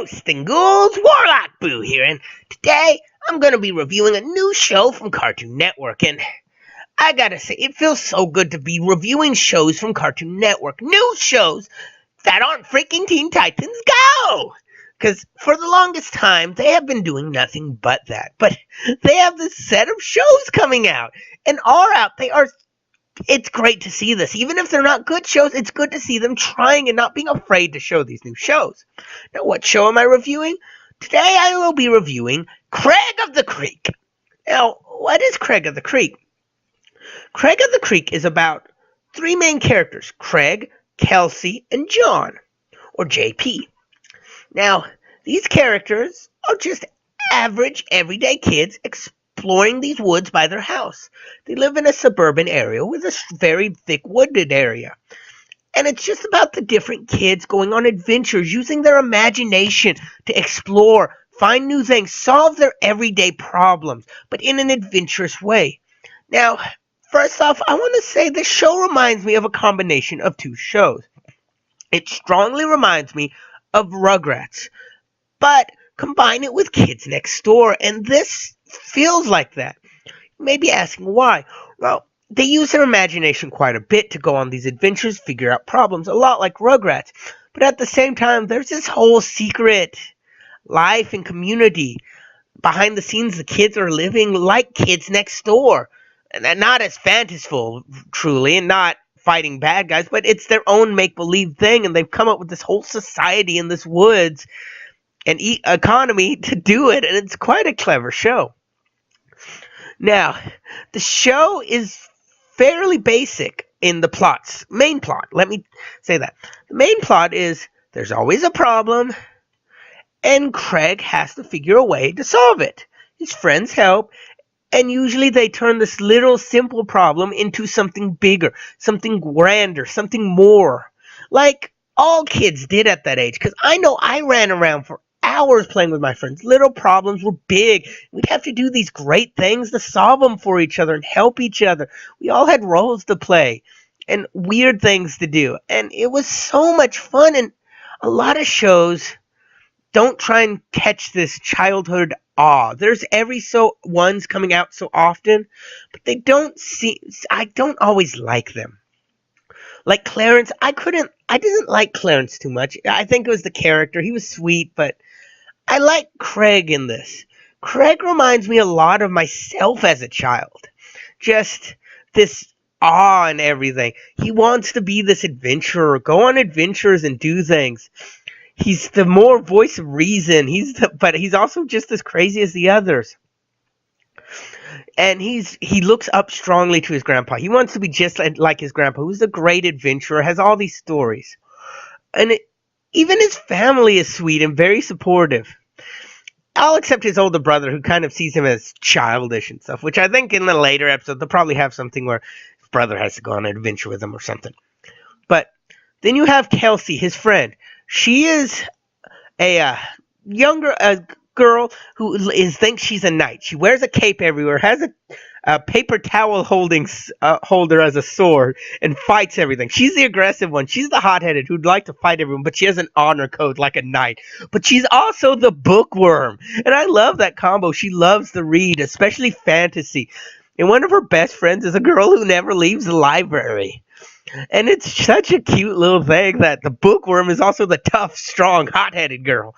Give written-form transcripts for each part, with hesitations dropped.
Ghosts and Ghouls, Warlock Boo here, and today I'm going to be reviewing a new show from Cartoon Network, and I gotta say, it feels so good to be reviewing shows from Cartoon Network, new shows that aren't freaking Teen Titans Go! Because for the longest time, they have been doing nothing but that, but they have this set of shows coming out, and are out, it's great to see this. Even if they're not good shows, it's good to see them trying and not being afraid to show these new shows. Now, what show am I reviewing? Today I will be reviewing Craig of the Creek. Now, what is Craig of the Creek? Craig of the Creek is about three main characters, Craig, Kelsey, and John, or JP. Now, these characters are just average, everyday kids exploring these woods by their house. They live in a suburban area with a very thick wooded area. And it's just about the different kids going on adventures, using their imagination to explore, find new things, solve their everyday problems, but in an adventurous way. Now, first off, I want to say this show reminds me of a combination of two shows. It strongly reminds me of Rugrats, but combine it with Kids Next Door, and this feels like that. You may be asking why. Well, they use their imagination quite a bit to go on these adventures, figure out problems, a lot like Rugrats. But at the same time, there's this whole secret life and community. Behind the scenes, the kids are living like Kids Next Door. And not as fantasyful, truly, and not fighting bad guys, but it's their own make-believe thing, and they've come up with this whole society in this woods and economy to do it, and it's quite a clever show. Now, the show is fairly basic in the main plot. Let me say that. The main plot is there's always a problem, and Craig has to figure a way to solve it. His friends help, and usually they turn this little simple problem into something bigger, something grander, something more. Like all kids did at that age, because I know I ran around for hours playing with my friends. Little problems were big. We'd have to do these great things to solve them for each other and help each other. We all had roles to play and weird things to do. And it was so much fun. And a lot of shows don't try and catch this childhood awe. There's every so ones coming out so often, but I don't always like them. Like Clarence, I didn't like Clarence too much. I think it was the character. He was sweet, but I like Craig in this. Craig reminds me a lot of myself as a child. Just this awe and everything. He wants to be this adventurer, go on adventures and do things. He's the more voice of reason. But he's also just as crazy as the others. And he looks up strongly to his grandpa. He wants to be just like his grandpa, who's a great adventurer, has all these stories. And even his family is sweet and very supportive. All except his older brother, who kind of sees him as childish and stuff, which I think in the later episode they'll probably have something where his brother has to go on an adventure with him or something. But then you have Kelsey, his friend. She is a younger girl who thinks she's a knight. She wears a cape everywhere, has a paper towel holder as a sword, and fights everything. She's the aggressive one. She's the hot-headed who'd like to fight everyone, but she has an honor code like a knight. But she's also the bookworm, and I love that combo. She loves to read, especially fantasy. And one of her best friends is a girl who never leaves the library. And it's such a cute little thing that the bookworm is also the tough, strong, hot-headed girl.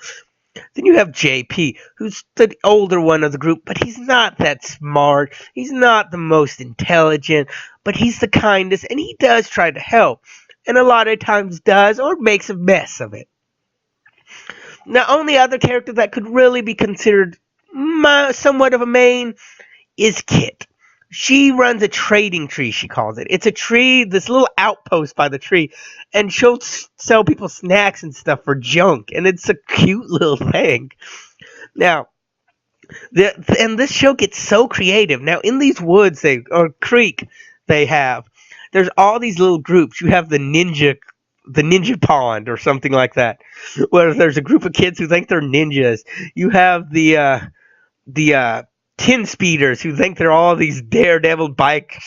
Then you have JP, who's the older one of the group, but he's not that smart. He's not the most intelligent, but he's the kindest, and he does try to help. And a lot of times does, or makes a mess of it. The only other character that could really be considered somewhat of a main is Kit. She runs a trading tree, she calls it. It's a tree, this little outpost by the tree, and she'll sell people snacks and stuff for junk, and it's a cute little thing. Now, and this show gets so creative. Now, in these woods, or creek, there's all these little groups. You have the ninja pond or something like that, where there's a group of kids who think they're ninjas. You have the tin speeders who think they're all these daredevil bike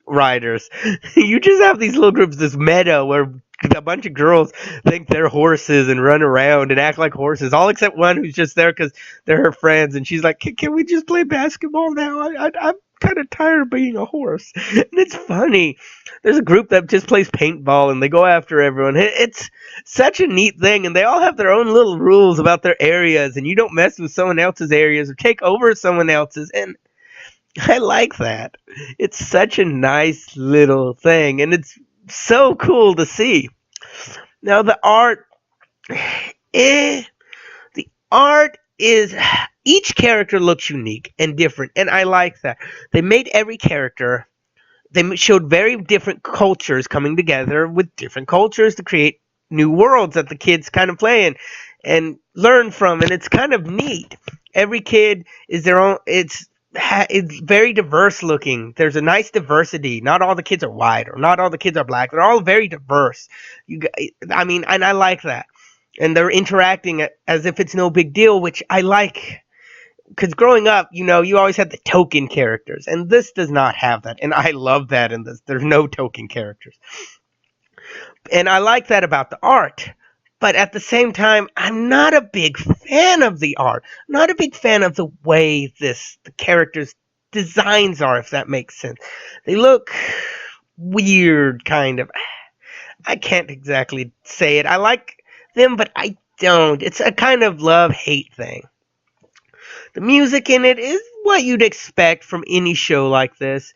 riders. You just have these little groups, this meadow where a bunch of girls think they're horses and run around and act like horses, all except one who's just there because they're her friends. And she's like, can we just play basketball now? I'm kind of tired of being a horse. And it's funny. There's a group that just plays paintball and they go after everyone. It's such a neat thing. And they all have their own little rules about their areas. And you don't mess with someone else's areas or take over someone else's. And I like that. It's such a nice little thing. And it's so cool to see. Now the art is each character looks unique and different, and I like that. They made every character. They showed very different cultures coming together with different cultures to create new worlds that the kids kind of play in and learn from, and it's kind of neat. Every kid is their own. It's very diverse looking. There's a nice diversity. Not all the kids are white or not all the kids are black. They're all very diverse. And I like that. And they're interacting as if it's no big deal, which I like. Because growing up, you always had the token characters. And this does not have that. And I love that in this. There's no token characters. And I like that about the art. But at the same time, I'm not a big fan of the art. I'm not a big fan of the way the characters' designs are, if that makes sense. They look weird, kind of. I can't exactly say it. I like them, but I don't. It's a kind of love-hate thing. The music in it is what you'd expect from any show like this.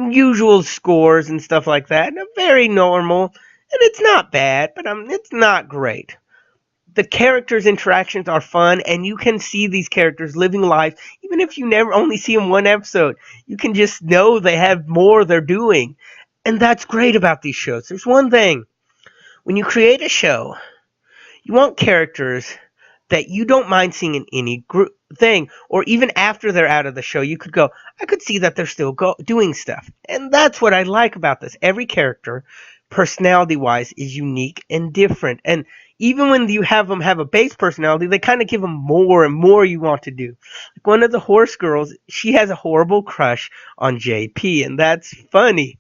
Usual scores and stuff like that. Very normal. And it's not bad, but it's not great. The characters' interactions are fun, and you can see these characters living life, even if you never only see them one episode. You can just know they have more they're doing. And that's great about these shows. There's one thing. When you create a show, you want characters that you don't mind seeing in any thing, or even after they're out of the show, you could go, I could see that they're still doing stuff. And that's what I like about this. Every character, personality-wise, is unique and different. And even when you have them have a base personality, they kind of give them more and more you want to do. Like one of the horse girls, she has a horrible crush on JP, and that's funny.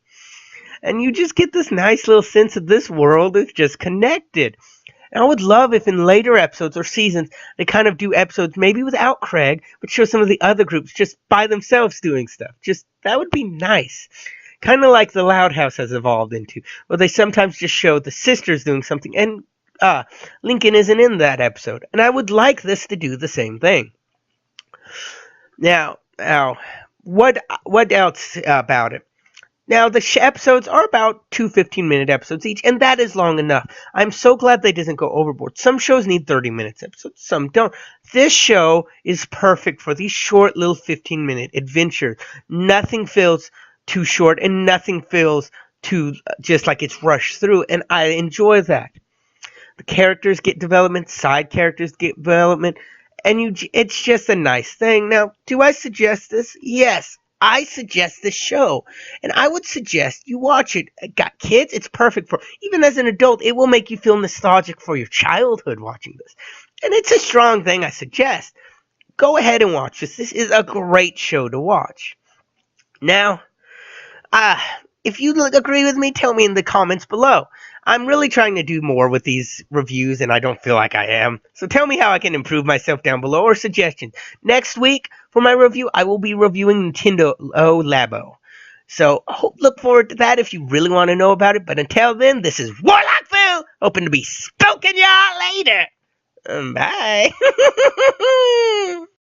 And you just get this nice little sense of this world is just connected. And I would love if in later episodes or seasons, they kind of do episodes maybe without Craig, but show some of the other groups just by themselves doing stuff. That would be nice. Kind of like the Loud House has evolved into, where they sometimes just show the sisters doing something, and Lincoln isn't in that episode. And I would like this to do the same thing. Now, what else about it? Now, the episodes are about 2 15-minute episodes each, and that is long enough. I'm so glad they didn't go overboard. Some shows need 30-minute episodes, some don't. This show is perfect for these short little 15-minute adventures. Nothing feels too short, and nothing feels too just like it's rushed through, and I enjoy that. The characters get development, side characters get development, and it's just a nice thing. Now, do I suggest this? Yes. I suggest this show, and I would suggest you watch it. Got kids? It's perfect for, even as an adult, it will make you feel nostalgic for your childhood watching this. And it's a strong thing I suggest. Go ahead and watch this. This is a great show to watch. Now, if you agree with me, tell me in the comments below. I'm really trying to do more with these reviews, and I don't feel like I am. So tell me how I can improve myself down below, or suggestions. Next week, for my review, I will be reviewing Nintendo Labo. So look forward to that if you really want to know about it. But until then, this is Warlockville, hoping to be spoken y'all later. Bye.